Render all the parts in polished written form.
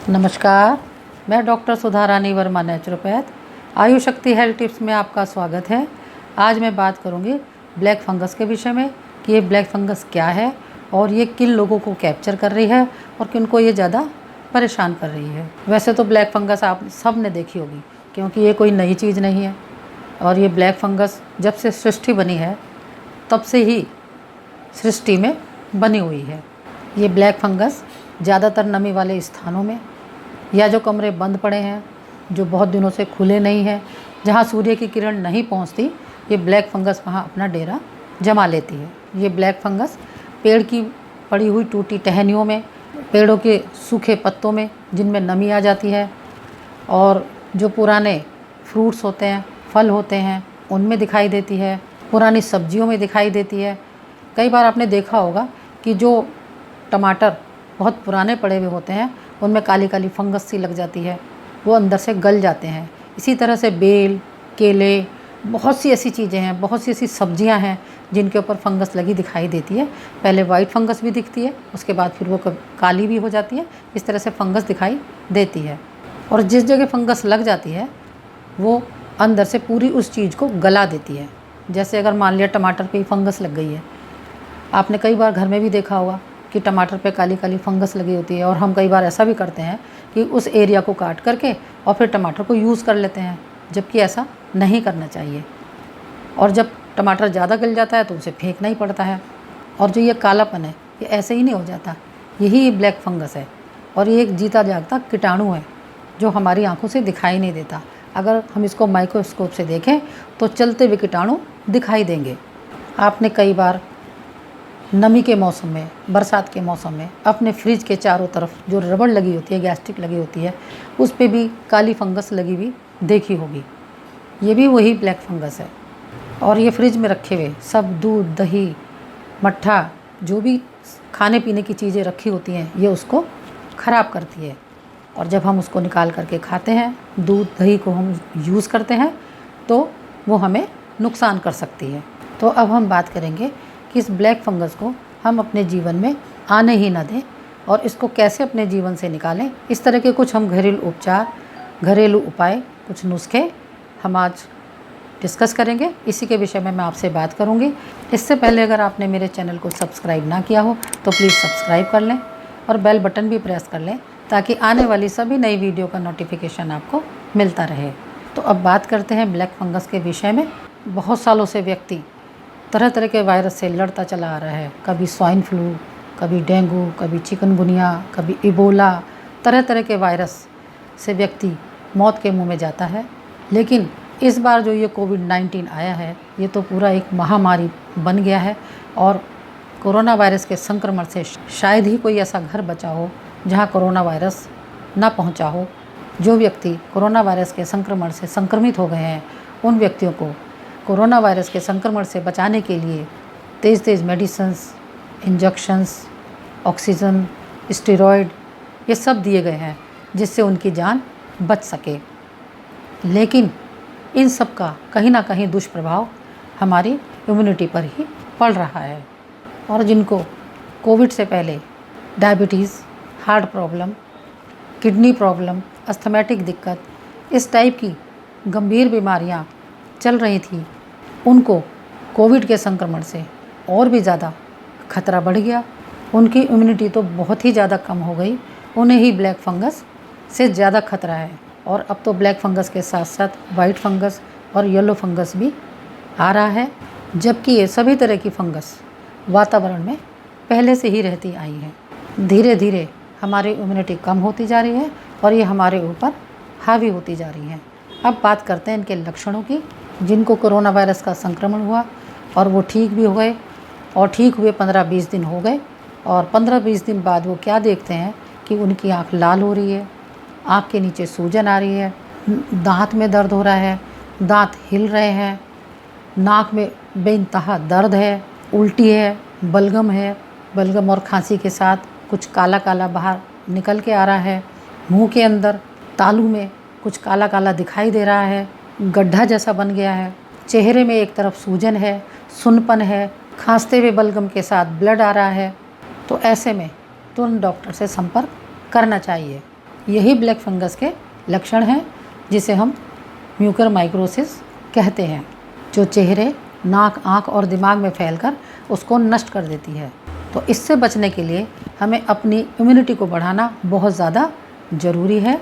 नमस्कार, मैं डॉक्टर सुधा रानी वर्मा नेचुरोपैथ आयु शक्ति हेल्थ टिप्स में आपका स्वागत है। आज मैं बात करूंगी ब्लैक फंगस के विषय में कि ये ब्लैक फंगस क्या है और ये किन लोगों को कैप्चर कर रही है और किन को ये ज़्यादा परेशान कर रही है। वैसे तो ब्लैक फंगस आप सब ने देखी होगी क्योंकि ये कोई नई चीज़ नहीं है और ये ब्लैक फंगस जब से सृष्टि बनी है तब से ही सृष्टि में बनी हुई है। ये ब्लैक फंगस ज़्यादातर नमी वाले स्थानों में या जो कमरे बंद पड़े हैं, जो बहुत दिनों से खुले नहीं हैं, जहाँ सूर्य की किरण नहीं पहुँचती, ये ब्लैक फंगस वहाँ अपना डेरा जमा लेती है। ये ब्लैक फंगस पेड़ की पड़ी हुई टूटी टहनियों में, पेड़ों के सूखे पत्तों में जिनमें नमी आ जाती है, और जो पुराने फ्रूट्स होते हैं, फल होते हैं, उनमें दिखाई देती है, पुरानी सब्जियों में दिखाई देती है। कई बार आपने देखा होगा कि जो टमाटर बहुत पुराने पड़े हुए होते हैं उनमें काली काली फंगस सी लग जाती है, वो अंदर से गल जाते हैं। इसी तरह से बेल, केले, बहुत सी ऐसी चीज़ें हैं, बहुत सी ऐसी सब्जियां हैं जिनके ऊपर फंगस लगी दिखाई देती है। पहले वाइट फंगस भी दिखती है, उसके बाद फिर वो काली भी हो जाती है। इस तरह से फंगस दिखाई देती है और जिस जगह फंगस लग जाती है वो अंदर से पूरी उस चीज़ को गला देती है। जैसे अगर मान लिया टमाटर पे ही फंगस लग गई है, आपने कई बार घर में भी देखा होगा कि टमाटर पे काली काली फंगस लगी होती है, और हम कई बार ऐसा भी करते हैं कि उस एरिया को काट करके और फिर टमाटर को यूज़ कर लेते हैं, जबकि ऐसा नहीं करना चाहिए। और जब टमाटर ज़्यादा गल जाता है तो उसे फेंकना ही पड़ता है। और जो ये कालापन है ये ऐसे ही नहीं हो जाता, यही ब्लैक फंगस है और ये एक जीता जागता कीटाणु है जो हमारी आँखों से दिखाई नहीं देता। अगर हम इसको माइक्रोस्कोप से देखें तो चलते हुए कीटाणु दिखाई देंगे। आपने कई बार नमी के मौसम में, बरसात के मौसम में अपने फ्रिज के चारों तरफ जो रबड़ लगी होती है, गैस्ट्रिक लगी होती है, उस पे भी काली फंगस लगी हुई देखी होगी। ये भी वही ब्लैक फंगस है। और ये फ्रिज में रखे हुए सब दूध, दही, मट्ठा, जो भी खाने पीने की चीज़ें रखी होती हैं, ये उसको ख़राब करती है। और जब हम उसको निकाल करके खाते हैं, दूध दही को हम यूज़ करते हैं, तो वो हमें नुकसान कर सकती है। तो अब हम बात करेंगे कि इस ब्लैक फंगस को हम अपने जीवन में आने ही ना दें और इसको कैसे अपने जीवन से निकालें। इस तरह के कुछ हम घरेलू उपचार, घरेलू उपाय, कुछ नुस्खे हम आज डिस्कस करेंगे। इसी के विषय में मैं आपसे बात करूंगी। इससे पहले अगर आपने मेरे चैनल को सब्सक्राइब ना किया हो तो प्लीज़ सब्सक्राइब कर लें और बेल बटन भी प्रेस कर लें ताकि आने वाली सभी नई वीडियो का नोटिफिकेशन आपको मिलता रहे। तो अब बात करते हैं ब्लैक फंगस के विषय में। बहुत सालों से व्यक्ति तरह तरह के वायरस से लड़ता चला आ रहा है। कभी स्वाइन फ्लू, कभी डेंगू, कभी चिकनगुनिया, कभी इबोला, तरह तरह के वायरस से व्यक्ति मौत के मुंह में जाता है। लेकिन इस बार जो ये कोविड-19 आया है, ये तो पूरा एक महामारी बन गया है और कोरोना वायरस के संक्रमण से शायद ही कोई ऐसा घर बचा हो जहाँ कोरोना वायरस ना पहुँचा हो। जो व्यक्ति कोरोना वायरस के संक्रमण से संक्रमित हो गए हैं, उन व्यक्तियों को कोरोना वायरस के संक्रमण से बचाने के लिए तेज़ तेज़ मेडिसिन्स, इंजेक्शंस, ऑक्सीजन, स्टेरॉयड, ये सब दिए गए हैं जिससे उनकी जान बच सके। लेकिन इन सब का कहीं ना कहीं दुष्प्रभाव हमारी इम्यूनिटी पर ही पड़ रहा है। और जिनको कोविड से पहले diabetes, heart problem, kidney problem, asthmatic दिक्कत, इस टाइप की गंभीर बीमारियां चल रही थी, उनको कोविड के संक्रमण से और भी ज़्यादा खतरा बढ़ गया। उनकी इम्यूनिटी तो बहुत ही ज़्यादा कम हो गई, उन्हें ही ब्लैक फंगस से ज़्यादा खतरा है। और अब तो ब्लैक फंगस के साथ साथ वाइट फंगस और येलो फंगस भी आ रहा है, जबकि ये सभी तरह की फंगस वातावरण में पहले से ही रहती आई है। धीरे धीरे हमारी इम्यूनिटी कम होती जा रही है और ये हमारे ऊपर हावी होती जा रही है। अब बात करते हैं इनके लक्षणों की। जिनको कोरोना वायरस का संक्रमण हुआ और वो ठीक भी हो गए और ठीक हुए 15-20 दिन हो गए, और 15-20 दिन बाद वो क्या देखते हैं कि उनकी आँख लाल हो रही है, आँख के नीचे सूजन आ रही है, दांत में दर्द हो रहा है, दांत हिल रहे हैं, नाक में बेइंतहा दर्द है, उल्टी है, बलगम और खांसी के साथ कुछ काला काला बाहर निकल के आ रहा है, मुंह के अंदर तालू में कुछ काला काला दिखाई दे रहा है, गड्ढा जैसा बन गया है, चेहरे में एक तरफ सूजन है, सुन्नपन है, खांसते हुए बलगम के साथ ब्लड आ रहा है, तो ऐसे में तुरंत डॉक्टर से संपर्क करना चाहिए। यही ब्लैक फंगस के लक्षण हैं, जिसे हम म्यूकरमाइकोसिस कहते हैं, जो चेहरे, नाक, आँख और दिमाग में फैलकर उसको नष्ट कर देती है। तो इससे बचने के लिए हमें अपनी इम्यूनिटी को बढ़ाना बहुत ज़्यादा ज़रूरी है।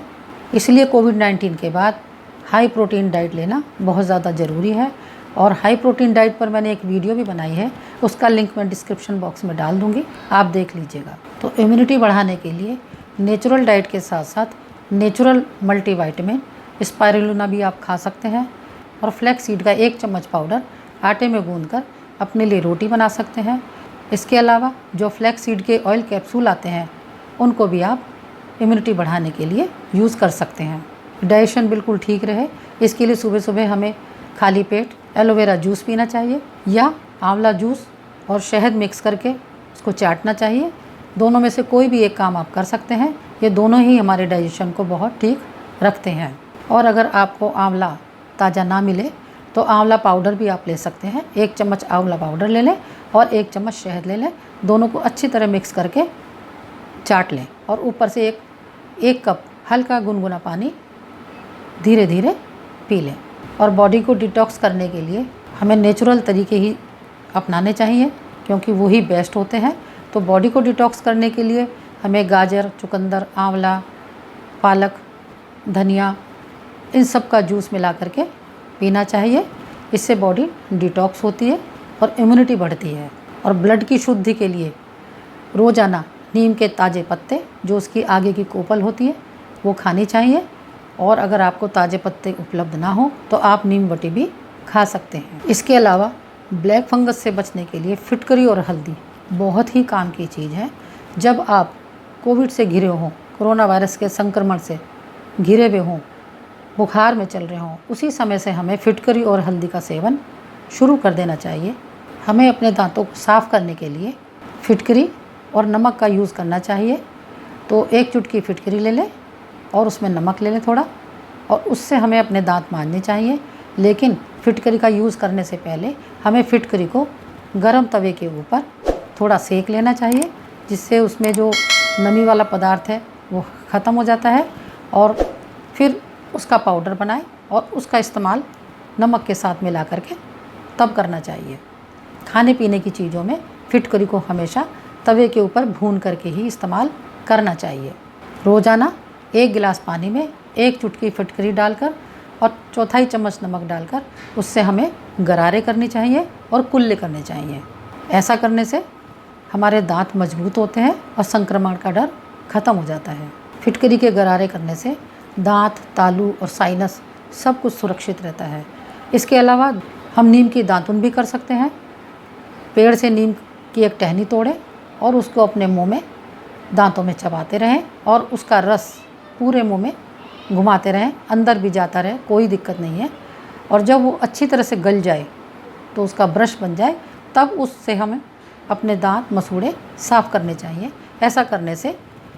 इसलिए कोविड-19 के बाद हाई प्रोटीन डाइट लेना बहुत ज़्यादा ज़रूरी है। और हाई प्रोटीन डाइट पर मैंने एक वीडियो भी बनाई है, उसका लिंक मैं डिस्क्रिप्शन बॉक्स में डाल दूँगी, आप देख लीजिएगा। तो इम्यूनिटी बढ़ाने के लिए नेचुरल डाइट के साथ साथ नेचुरल मल्टीविटामिन स्पाइरुलिना भी आप खा सकते हैं। और फ्लैक्स सीड का 1 चम्मच पाउडर आटे में गूँथकर अपने लिए रोटी बना सकते हैं। इसके अलावा जो फ्लैक्स सीड के ऑयल कैप्सूल आते हैं, उनको भी आप इम्यूनिटी बढ़ाने के लिए यूज़ कर सकते हैं। डाइजेशन बिल्कुल ठीक रहे, इसके लिए सुबह सुबह हमें खाली पेट एलोवेरा जूस पीना चाहिए या आंवला जूस और शहद मिक्स करके उसको चाटना चाहिए। दोनों में से कोई भी एक काम आप कर सकते हैं, ये दोनों ही हमारे डाइजेशन को बहुत ठीक रखते हैं। और अगर आपको आंवला ताज़ा ना मिले तो आंवला पाउडर भी आप ले सकते हैं। 1 चम्मच आंवला पाउडर ले लें और 1 चम्मच शहद ले लें, दोनों को अच्छी तरह मिक्स करके चाट लें और ऊपर से एक कप हल्का गुनगुना पानी धीरे धीरे पी लें। और बॉडी को डिटॉक्स करने के लिए हमें नेचुरल तरीके ही अपनाने चाहिए, क्योंकि वो ही बेस्ट होते हैं। तो बॉडी को डिटॉक्स करने के लिए हमें गाजर, चुकंदर, आंवला, पालक, धनिया, इन सब का जूस मिला करके पीना चाहिए। इससे बॉडी डिटॉक्स होती है और इम्यूनिटी बढ़ती है। और ब्लड की शुद्धि के लिए रोज़ाना नीम के ताज़े पत्ते, जो उसकी आगे की कोपल होती है, वो खानी चाहिए। और अगर आपको ताज़े पत्ते उपलब्ध ना हो तो आप नीम बटी भी खा सकते हैं। इसके अलावा ब्लैक फंगस से बचने के लिए फिटकरी और हल्दी बहुत ही काम की चीज़ है। जब आप कोविड से घिरे हों, कोरोना वायरस के संक्रमण से घिरे हुए हों, बुखार में चल रहे हों, उसी समय से हमें फिटकरी और हल्दी का सेवन शुरू कर देना चाहिए। हमें अपने दांतों को साफ़ करने के लिए फिटकरी और नमक का यूज़ करना चाहिए। तो 1 चुटकी फिटकरी ले लें और उसमें नमक ले लें थोड़ा, और उससे हमें अपने दांत मांजने चाहिए। लेकिन फिटकरी का यूज़ करने से पहले हमें फिटकरी को गरम तवे के ऊपर थोड़ा सेक लेना चाहिए, जिससे उसमें जो नमी वाला पदार्थ है वो ख़त्म हो जाता है। और फिर उसका पाउडर बनाएं और उसका इस्तेमाल नमक के साथ मिला करके तब करना चाहिए। खाने पीने की चीज़ों में फिटकरी को हमेशा तवे के ऊपर भून करके ही इस्तेमाल करना चाहिए। रोज़ाना 1 गिलास पानी में 1 चुटकी फिटकरी डालकर और 1/4 चम्मच नमक डालकर उससे हमें गरारे करनी चाहिए और कुल्ले करने चाहिए। ऐसा करने से हमारे दांत मजबूत होते हैं और संक्रमण का डर ख़त्म हो जाता है। फिटकरी के गरारे करने से दांत, तालू और साइनस सब कुछ सुरक्षित रहता है। इसके अलावा हम नीम की दातुन भी कर सकते हैं। पेड़ से नीम की एक टहनी तोड़ें और उसको अपने मुंह में, दांतों में चबाते रहें और उसका रस पूरे मुंह में घुमाते रहें, अंदर भी जाता रहे, कोई दिक्कत नहीं है। और जब वो अच्छी तरह से गल जाए तो उसका ब्रश बन जाए, तब उससे हमें अपने दांत, मसूड़े साफ़ करने चाहिए। ऐसा करने से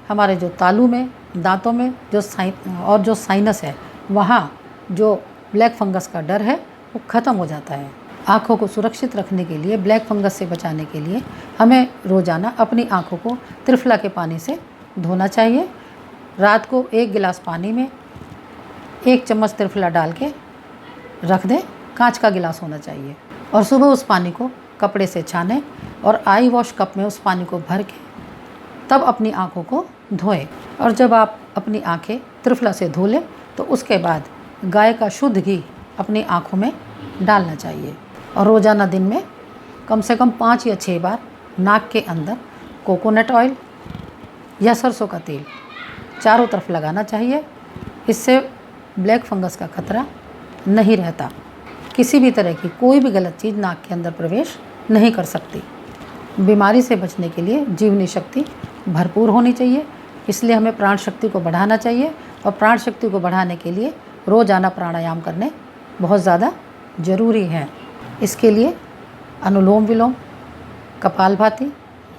हमारे जो तालू में, दांतों में जो साइनस है, वहाँ जो ब्लैक फंगस का डर है वो ख़त्म हो जाता है। आँखों को सुरक्षित रखने के लिए, ब्लैक फंगस से बचाने के लिए हमें रोज़ाना अपनी आँखों को त्रिफला के पानी से धोना चाहिए। रात को 1 गिलास पानी में 1 चम्मच त्रिफला डाल के रख दें, कांच का गिलास होना चाहिए। और सुबह उस पानी को कपड़े से छानें और आई वॉश कप में उस पानी को भर के तब अपनी आँखों को धोएं। और जब आप अपनी आँखें त्रिफला से धो लें तो उसके बाद गाय का शुद्ध घी अपनी आँखों में डालना चाहिए। और रोज़ाना दिन में कम से कम 5 या 6 बार नाक के अंदर कोकोनट ऑयल या सरसों का तेल चारों तरफ लगाना चाहिए। इससे ब्लैक फंगस का खतरा नहीं रहता। किसी भी तरह की कोई भी गलत चीज़ नाक के अंदर प्रवेश नहीं कर सकती। बीमारी से बचने के लिए जीवनी शक्ति भरपूर होनी चाहिए, इसलिए हमें प्राण शक्ति को बढ़ाना चाहिए। और प्राण शक्ति को बढ़ाने के लिए रोज़ाना प्राणायाम करने बहुत ज़्यादा ज़रूरी है। इसके लिए अनुलोम विलोम, कपालभाति,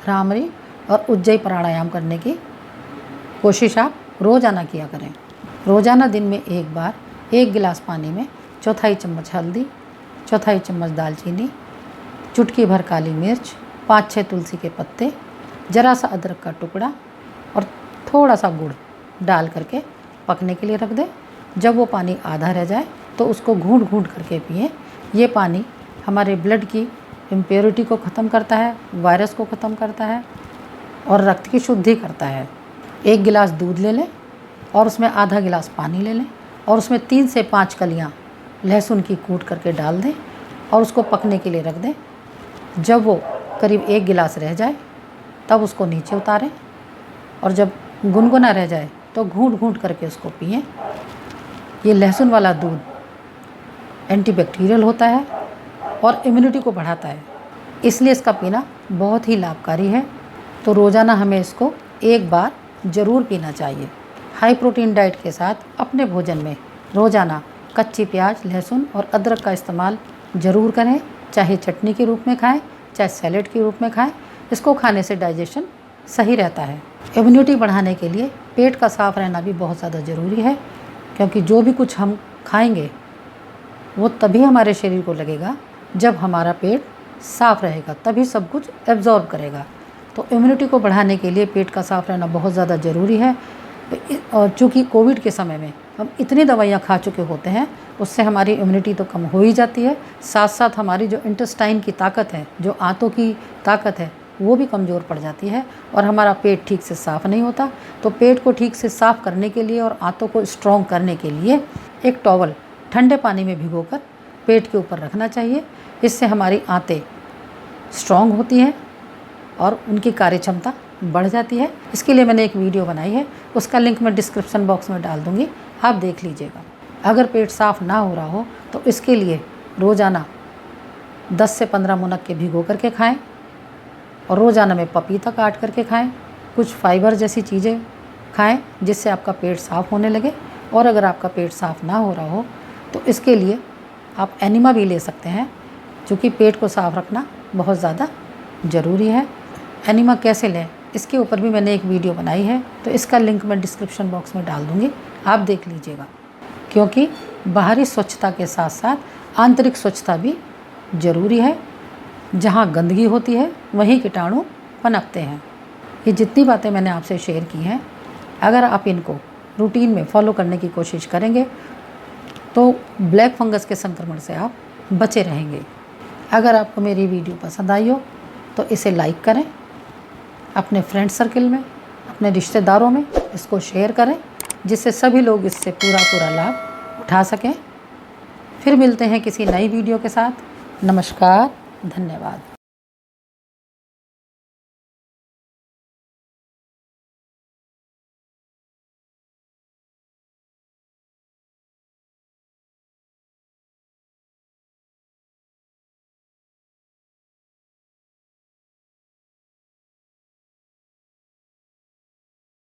भ्रामरी और उज्जयी प्राणायाम करने की कोशिश आप रोज़ाना किया करें। रोज़ाना दिन में 1 बार 1 गिलास पानी में 1/4 चम्मच हल्दी, 1/4 चम्मच दालचीनी, चुटकी भर काली मिर्च, 5-6 तुलसी के पत्ते, ज़रा सा अदरक का टुकड़ा और थोड़ा सा गुड़ डाल करके पकने के लिए रख दें। जब वो पानी आधा रह जाए तो उसको घूंट घूंट करके पिएं। ये पानी हमारे ब्लड की इम्प्योरिटी को ख़त्म करता है, वायरस को ख़त्म करता है और रक्त की शुद्धि करता है। 1 गिलास दूध ले लें और उसमें आधा गिलास पानी ले लें और उसमें 3 से 5 कलियाँ लहसुन की कूट करके डाल दें और उसको पकने के लिए रख दें। जब वो करीब 1 गिलास रह जाए तब उसको नीचे उतारें और जब गुनगुना रह जाए तो घूंट घूंट करके उसको पिएं। ये लहसुन वाला दूध एंटीबैक्टीरियल होता है और इम्यूनिटी को बढ़ाता है, इसलिए इसका पीना बहुत ही लाभकारी है। तो रोज़ाना हमें इसको 1 बार ज़रूर पीना चाहिए। हाई प्रोटीन डाइट के साथ अपने भोजन में रोज़ाना कच्ची प्याज, लहसुन और अदरक का इस्तेमाल ज़रूर करें। चाहे चटनी के रूप में खाएं, चाहे सैलेड के रूप में खाएं। इसको खाने से डाइजेशन सही रहता है। इम्यूनिटी बढ़ाने के लिए पेट का साफ़ रहना भी बहुत ज़्यादा ज़रूरी है, क्योंकि जो भी कुछ हम खाएंगे वो तभी हमारे शरीर को लगेगा जब हमारा पेट साफ़ रहेगा, तभी सब कुछ एब्जॉर्ब करेगा। तो इम्यूनिटी को बढ़ाने के लिए पेट का साफ़ रहना बहुत ज़्यादा ज़रूरी है। और चूँकि कोविड के समय में हम इतनी दवाइयाँ खा चुके होते हैं, उससे हमारी इम्यूनिटी तो कम हो ही जाती है, साथ साथ हमारी जो इंटेस्टाइन की ताकत है, जो आंतों की ताकत है, वो भी कमज़ोर पड़ जाती है और हमारा पेट ठीक से साफ़ नहीं होता। तो पेट को ठीक से साफ़ करने के लिए और आंतों को स्ट्रॉन्ग करने के लिए एक टॉवल ठंडे पानी में भिगोकर पेट के ऊपर रखना चाहिए। इससे हमारी आंतें स्ट्रॉन्ग होती हैं और उनकी कार्यक्षमता बढ़ जाती है। इसके लिए मैंने एक वीडियो बनाई है, उसका लिंक मैं डिस्क्रिप्शन बॉक्स में डाल दूँगी, आप देख लीजिएगा। अगर पेट साफ़ ना हो रहा हो तो इसके लिए रोज़ाना 10 से 15 मुनक्के भिगो करके खाएं और रोज़ाना में पपीता काट करके खाएं। कुछ फाइबर जैसी चीज़ें खाएं जिससे आपका पेट साफ़ होने लगे। और अगर आपका पेट साफ़ ना हो रहा हो तो इसके लिए आप एनिमा भी ले सकते हैं, क्योंकि पेट को साफ़ रखना बहुत ज़्यादा ज़रूरी है। एनिमा कैसे लें इसके ऊपर भी मैंने एक वीडियो बनाई है, तो इसका लिंक मैं डिस्क्रिप्शन बॉक्स में डाल दूँगी, आप देख लीजिएगा। क्योंकि बाहरी स्वच्छता के साथ साथ आंतरिक स्वच्छता भी ज़रूरी है। जहाँ गंदगी होती है वहीं कीटाणु पनपते हैं। ये जितनी बातें मैंने आपसे शेयर की हैं, अगर आप इनको रूटीन में फॉलो करने की कोशिश करेंगे तो ब्लैक फंगस के संक्रमण से आप बचे रहेंगे। अगर आपको मेरी वीडियो पसंद आई हो तो इसे लाइक करें, अपने फ्रेंड सर्किल में, अपने रिश्तेदारों में इसको शेयर करें, जिससे सभी लोग इससे पूरा लाभ उठा सकें। फिर मिलते हैं किसी नई वीडियो के साथ। नमस्कार, धन्यवाद।